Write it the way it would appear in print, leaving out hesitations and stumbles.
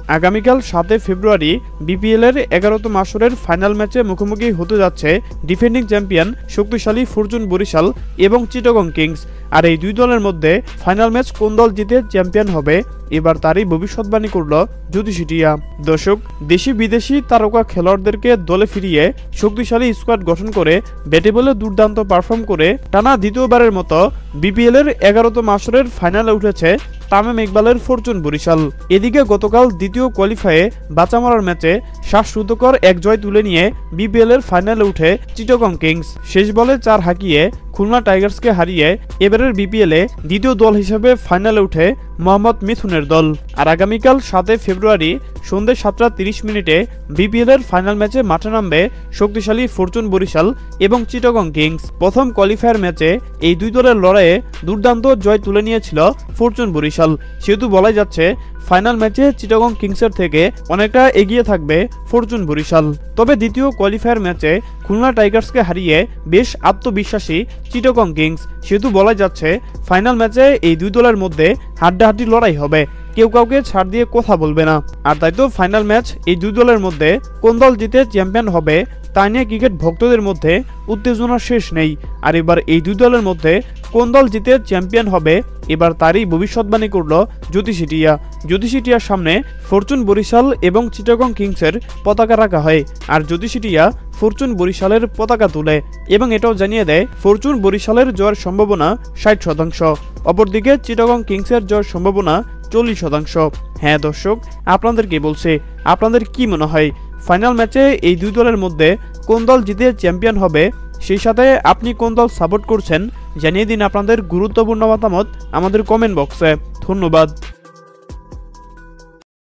আগামীকাল 7 ফেব্রুয়ারি বিপিএলের 11তম আসরের ফাইনাল ম্যাচে মুখোমুখি হতে যাচ্ছে ডিফেন্ডিং চ্যাম্পিয়ন শক্তিশালী ফরচুন বরিশাল এবং চিটাগং কিংস। আর এই দুই দলের মধ্যে ফাইনাল ম্যাচ কোন দল জিতে চ্যাম্পিয়ন হবে এবার তারই ভবিষ্যৎবাণী করল জ্যোতিষী টিয়া। দর্শক, দেশি বিদেশি তারকা খেলোয়াড়দেরকে দলে ফিরিয়ে শক্তিশালী স্কোয়াড গঠন করে ব্যাটে বলে দুর্দান্ত পারফর্ম করে টানা দ্বিতীয়বারের মতো বিপিএলের 11তম আসরের ফাইনালে উঠেছে তামিম ইকবালের ফরচুন বরিশাল। এদিকে গতকাল দ্বিতীয় কোয়ালিফায়ে বাঁচা মরার ম্যাচে শ্বাসরুদ্ধকর এক জয় তুলে নিয়ে বিপিএলের ফাইনালে উঠে চিটাগং কিংস। শেষ বলে 4 হাঁকিয়ে খুলনা টাইগার্সকে হারিয়ে এবারের বিপিএলে দ্বিতীয় দল হিসেবে ফাইনালে উঠে মোহাম্মদ মিথুনের দল। আর আগামীকাল 7 ফেব্রুয়ারি সন্ধ্যে 7:30 বিপিএলের ফাইনাল ম্যাচে মাঠে নামবে শক্তিশালী ফরচুন বরিশাল এবং চিটাগং কিংস। প্রথম কোয়ালিফায়ার ম্যাচে এই দুই দলের লড়াইয়ে দুর্দান্ত জয় তুলে নিয়েছিল ফরচুন বরিশাল, সেহেতু বলাই যাচ্ছে ফাইনাল ম্যাচে চিটাগং কিংসের থেকে অনেকটা এগিয়ে থাকবে ফরচুন বরিশাল। তবে দ্বিতীয় কোয়ালিফায়ার ম্যাচে খুলনা টাইগার্সকে হারিয়ে বেশ আত্মবিশ্বাসী চিটাগং কিংস, সেহেতু বলা যাচ্ছে ফাইনাল ম্যাচে এই দুই দলের মধ্যে হাড্ডাহাড্ডি লড়াই হবে, কেউ কাউকে ছাড় দিয়ে কথা বলবে না। আর তাই তো ফাইনাল ম্যাচ এই দুই দলের মধ্যে কোন দল জিতে চ্যাম্পিয়ন হবে তা নিয়ে ক্রিকেট ভক্তদের মধ্যে উত্তেজনার শেষ নেই। আর এবার এই দুই দলের মধ্যে কোন দল জিতে চ্যাম্পিয়ন হবে এবার তারই ভবিষ্যৎবাণী করল জ্যোতিষী টিয়া। জ্যোতিষী টিয়ার সামনে ফরচুন বরিশাল এবং চিটাগং কিংসের পতাকা রাখা হয়, আর জ্যোতিষী টিয়া ফরচুন বরিশালের পতাকা তুলে এবং এটাও জানিয়ে দেয় ফরচুন বরিশালের জয়ের সম্ভাবনা 60%, অপরদিকে চিটাগং কিংসের জয়ের সম্ভাবনা 40%। হ্যাঁ দর্শক, আপনাদের কি বলছে? আপনাদের কি মনে হয় ফাইনাল ম্যাচে এই দুই দলের মধ্যে কোন দল জিতে চ্যাম্পিয়ন হবে? সেই সাথে আপনি কোন দল সাপোর্ট করছেন জানিয়ে দিন আপনাদের গুরুত্বপূর্ণ মতামত আমাদের কমেন্ট বক্সে। ধন্যবাদ।